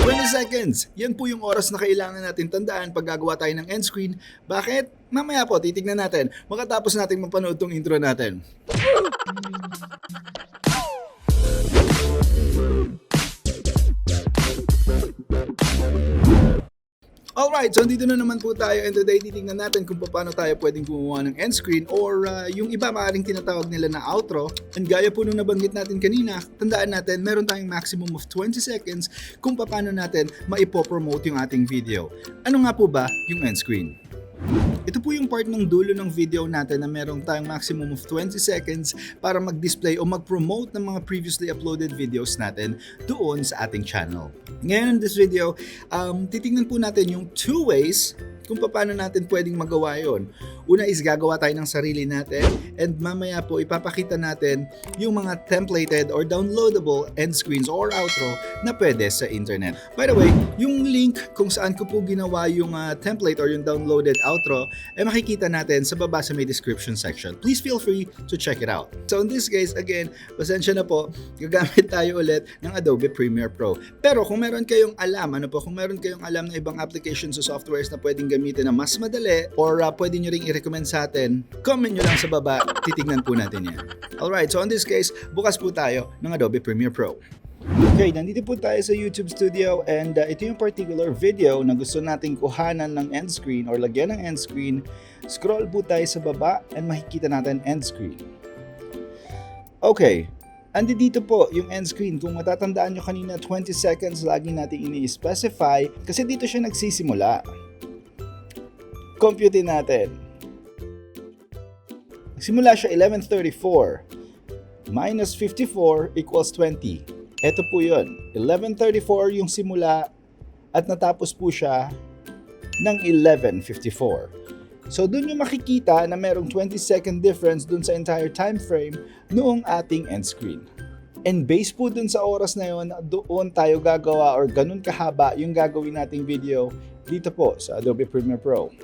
20 seconds! Yan po yung oras na kailangan natin tandaan pag gagawa tayo ng end screen. Bakit? Mamaya po, titignan natin. Makatapos natin mapanood tong intro natin. Alright, so dito na naman po tayo and today titingnan natin kung paano tayo pwedeng gumawa ng end screen or yung iba maaaring tinatawag nila na outro. And gaya po nung nabanggit natin kanina, tandaan natin meron tayong maximum of 20 seconds kung paano natin maipopromote yung ating video. Ano nga po ba yung end screen? Ito po yung part ng dulo ng video natin na meron tayong maximum of 20 seconds para mag-display o mag-promote ng mga previously uploaded videos natin doon sa ating channel. Ngayon in this video, titingnan po natin yung two ways kung paano natin pwedeng magawa yon. Una is gagawa tayo ng sarili natin and mamaya po ipapakita natin yung mga templated or downloadable end screens or outro na pwede sa internet. By the way, yung link kung saan ko po ginawa yung template or yung downloaded outro ay makikita natin sa baba sa may description section. Please feel free to check it out. So in this case, again, pasensya na po, gagamit tayo ulit ng Adobe Premiere Pro. Pero kung meron kayong alam, kung meron kayong alam na ibang applications o softwares na pwedeng gamitin na mas madali or pwede nyo ring i-recommend sa atin, comment nyo lang sa baba, titignan po natin yan. Alright, so in this case, bukas po tayo ng Adobe Premiere Pro. Okay, nandito po tayo sa YouTube Studio and ito yung particular video na gusto nating kuhanan ng end screen or lagyan ng end screen. Scroll po tayo sa baba and makikita natin end screen. Okay, andi dito po yung end screen. Kung matatandaan nyo kanina 20 seconds lagi natin ini-specify kasi dito siya nagsisimula. Compute natin. Simula siya 11:34 minus 54 equals 20. Ito po yun. 11:34 yung simula at natapos po siya ng 11:54. So dun yung makikita na merong 20-second difference dun sa entire time frame noong ating end screen. And based po dun sa oras na yun, doon tayo gagawa or ganun kahaba yung gagawin nating video dito po sa Adobe Premiere Pro.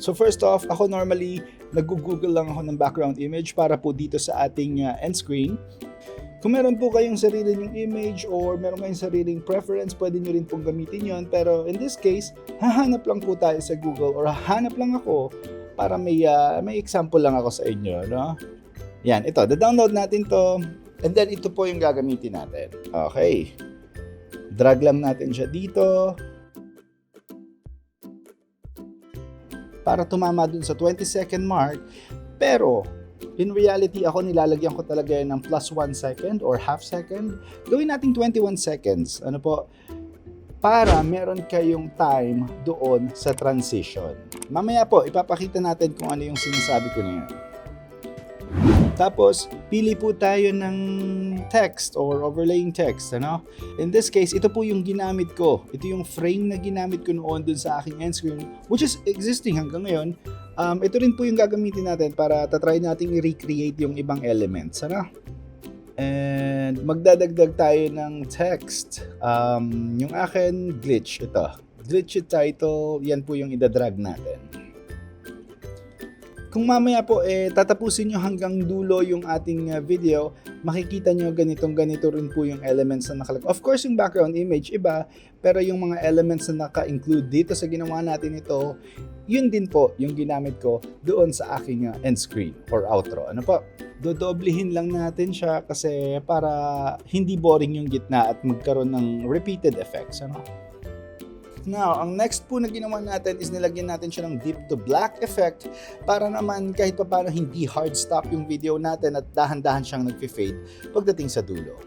So first off, ako normally nag-google lang ako ng background image para po dito sa ating end screen. Kung meron po kayong sarili nyong image or meron kayong sariling preference, pwede nyo rin pong gamitin yon. Pero in this case, hahanap lang po tayo sa Google or hahanap lang ako para may example lang ako sa inyo. No? Yan, ito. Da-download natin to and then ito po yung gagamitin natin. Okay. Drag lang natin siya dito para tumama dun sa 20-second mark. Pero in reality, ako nilalagyan ko talaga yan ng plus 1 second or half second. Gawin natin 21 seconds. Ano po? Para meron kayong time doon sa transition. Mamaya po, ipapakita natin kung ano yung sinasabi ko na yan. Tapos, pili po tayo ng text or overlaying text. Ano? In this case, ito po yung ginamit ko. Ito yung frame na ginamit ko noon dun sa aking end screen, which is existing hanggang ngayon. Ito rin po yung gagamitin natin para tatry natin i-recreate yung ibang elements. Ano? And magdadagdag tayo ng text. Yung akin, glitch. Ito. Glitch title. Yan po yung idadrag natin. Kung mamaya po tatapusin nyo hanggang dulo yung ating video, makikita nyo ganito rin po yung elements na nakalagay. Of course, yung background image iba, pero yung mga elements na naka-include dito sa ginawa natin ito, yun din po yung ginamit ko doon sa aking end screen or outro. Ano po? Dodoblihin lang natin siya kasi para hindi boring yung gitna at magkaroon ng repeated effects. Ano? Now, ang next po na ginawa natin is nilagyan natin siya ng deep to black effect para naman kahit pa paano hindi hard stop yung video natin at dahan-dahan siyang nag-fade pagdating sa dulo.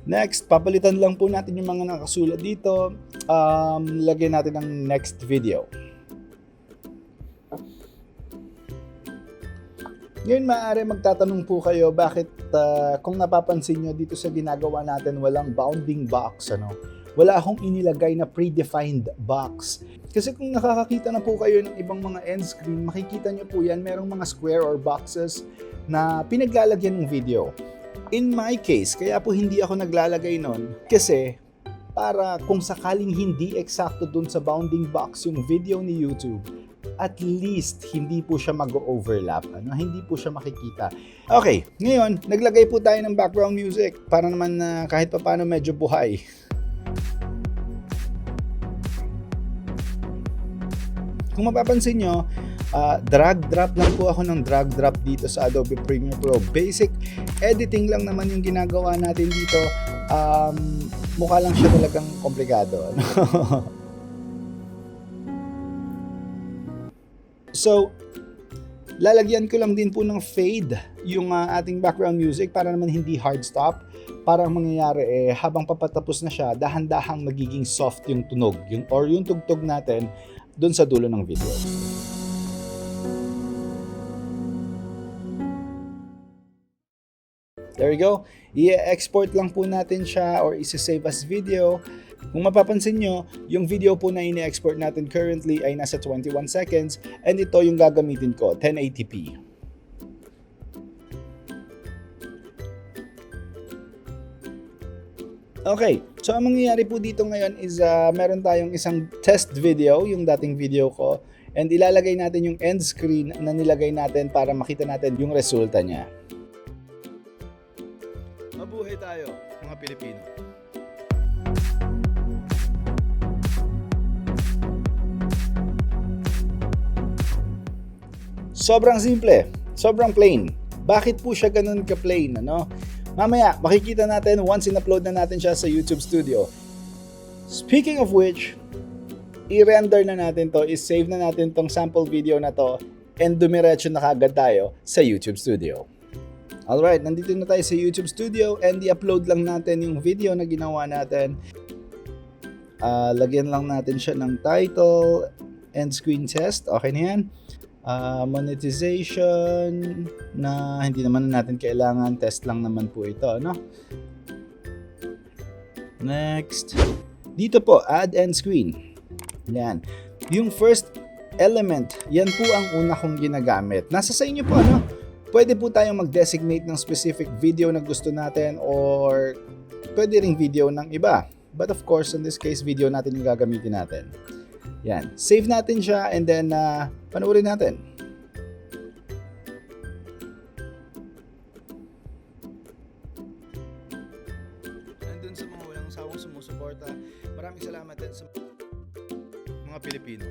Next, papalitan lang po natin yung mga nakasulat dito. Lagyan natin ng next video. Ngayon maaari magtatanong po kayo bakit kung napapansin nyo dito sa ginagawa natin walang bounding box, ano? Wala akong inilagay na predefined box. Kasi kung nakakakita na po kayo ng ibang mga end screen, makikita nyo po yan, merong mga square or boxes na pinaglalagyan ng video. In my case, kaya po hindi ako naglalagay nun kasi para kung sakaling hindi eksakto dun sa bounding box yung video ni YouTube, at least hindi po siya mag-overlap, hindi po siya makikita. Okay, ngayon, naglagay po tayo ng background music para naman kahit pa paano medyo buhay. Kung mapapansin nyo, drag-drop lang po ako ng drag-drop dito sa Adobe Premiere Pro. Basic editing lang naman yung ginagawa natin dito. Mukha lang siya talagang komplikado. So, lalagyan ko lang din po ng fade yung ating background music para naman hindi hard stop. Parang mangyayari habang papatapos na siya, dahan-dahang magiging soft yung tunog, yung tugtog natin dun sa dulo ng video. There we go. I-export lang po natin siya or isa-save as video. Kung mapapansin nyo, yung video po na ini-export natin currently ay nasa 21 seconds and ito yung gagamitin ko, 1080p. Okay, so ang mangyayari po dito ngayon is meron tayong isang test video, yung dating video ko, and ilalagay natin yung end screen na nilagay natin para makita natin yung resulta niya. Mabuhay tayo, mga Pilipino. Sobrang simple, sobrang plain. Bakit po siya ganun ka-plain, ano? Mamaya, makikita natin once in-upload na natin siya sa YouTube Studio. Speaking of which, i-render na natin to, i-save na natin tong sample video na to, and dumiretso na kagad tayo sa YouTube Studio. Alright, nandito na tayo sa YouTube Studio and i-upload lang natin yung video na ginawa natin. Lagyan lang natin siya ng title and screen test. Okay na yan. Monetization na hindi naman natin kailangan. Test lang naman po ito, no? Next. Dito po, add end screen. Yan. Yung first element, yan po ang una kong ginagamit. Nasa sa inyo po, ano? Pwede po tayong mag-designate ng specific video na gusto natin or pwede ring video ng iba. But of course, in this case, video natin yung gagamitin natin. Yan. Save natin siya and then panoorin natin. Nandun sa mga walang sawang sumusuporta, maraming salamat din sa mga Pilipino.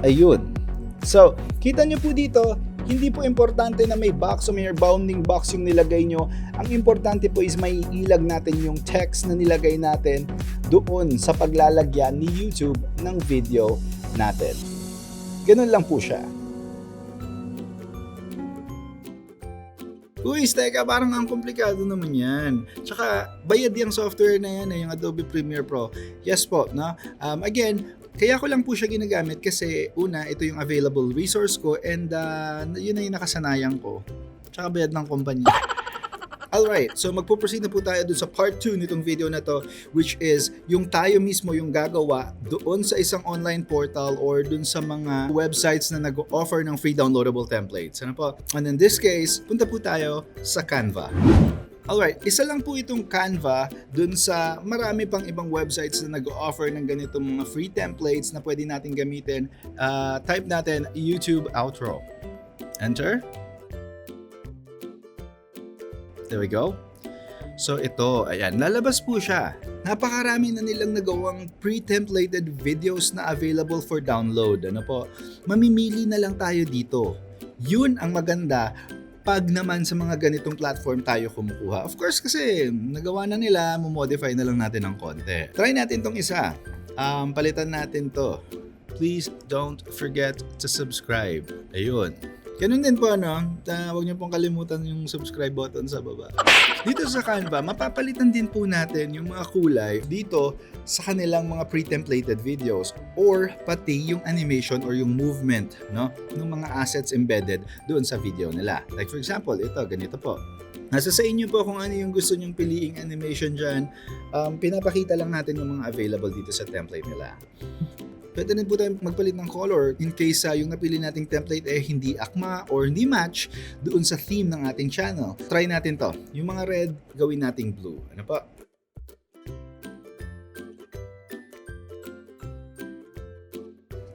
Ayun. So, kita nyo po dito, hindi po importante na may box o may bounding box yung nilagay nyo. Ang importante po is may ilag natin yung text na nilagay natin doon sa paglalagyan ni YouTube ng video natin. Ganun lang po siya. Uy, teka, parang ang komplikado naman yan. Tsaka, bayad yung software na yan, yung Adobe Premiere Pro. Yes po, no? Again, kaya ko lang po siya ginagamit kasi una, ito yung available resource ko and yun na yung nakasanayan ko. Tsaka bayad ng kumpanya. Alright, so magpo-proceed na po tayo dun sa part 2 nitong video na to, which is yung tayo mismo yung gagawa doon sa isang online portal or dun sa mga websites na nag-offer ng free downloadable templates. Ano po? And in this case, punta po tayo sa Canva. Alright, isa lang po itong Canva dun sa marami pang ibang websites na nag-offer ng ganitong mga free templates na pwede natin gamitin. Type natin YouTube outro. Enter. There we go. So ito, ayan, lalabas po siya. Napakarami na nilang nagawang pre-templated videos na available for download. Ano po? Mamimili na lang tayo dito. Yun ang maganda pag naman sa mga ganitong platform tayo kumukuha. Of course kasi nagawa na nila, modify na lang natin ng konti. Try natin tong isa. Palitan natin to. Please don't forget to subscribe. Ayun. Ganun din po, ano, huwag niyo pong kalimutan yung subscribe button sa baba. Dito sa Canva, mapapalitan din po natin yung mga kulay dito sa kanilang mga pre-templated videos or pati yung animation or yung movement, no, ng mga assets embedded doon sa video nila. Like for example, ito, ganito po. Nasa sa inyo po kung ano yung gusto nyong piliing animation dyan. Pinapakita lang natin yung mga available dito sa template nila. Pwede rin po tayo magpalit ng color in case yung napili nating template hindi akma or hindi match doon sa theme ng ating channel. Try natin to. Yung mga red, gawin nating blue. Ano pa?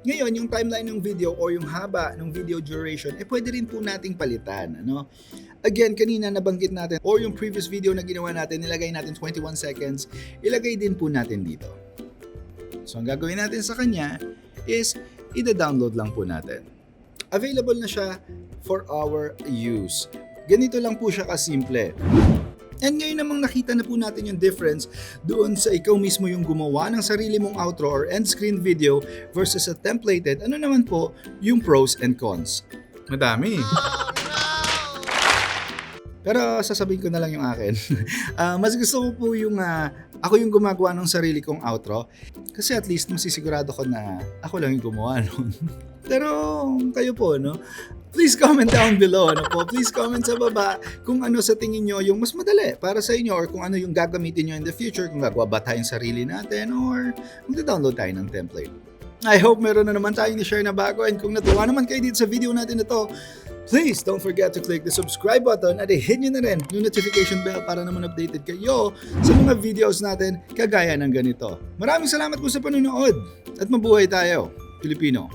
Ngayon, yung timeline ng video o yung haba ng video duration, pwede rin po nating palitan. Ano? Again, kanina nabanggit natin or yung previous video na ginawa natin, nilagay natin 21 seconds, ilagay din po natin dito. So, ang gagawin natin sa kanya is ida-download lang po natin. Available na siya for our use. Ganito lang po siya kasimple. And ngayon namang nakita na po natin yung difference doon sa ikaw mismo yung gumawa ng sarili mong outro or end screen video versus a templated, ano naman po yung pros and cons. Madami. Pero sasabihin ko na lang yung akin. Mas gusto ko po yung ako yung gumagawa ng sarili kong outro kasi at least masisigurado ko na ako lang yung gumawa nun. Pero kayo po, no? Please comment down below, ano po? Please comment sa baba kung ano sa tingin nyo yung mas madali para sa inyo or kung ano yung gagamitin nyo in the future, kung gagawa ba tayong sarili natin or mag-download tayo ng template. I hope meron na naman tayong ni-share na bago, and kung natuwa naman kayo dito sa video natin ito, please don't forget to click the subscribe button at i-hit nyo na rin yung notification bell para naman updated kayo sa mga videos natin kagaya ng ganito. Maraming salamat po sa panonood at mabuhay tayo, Pilipino.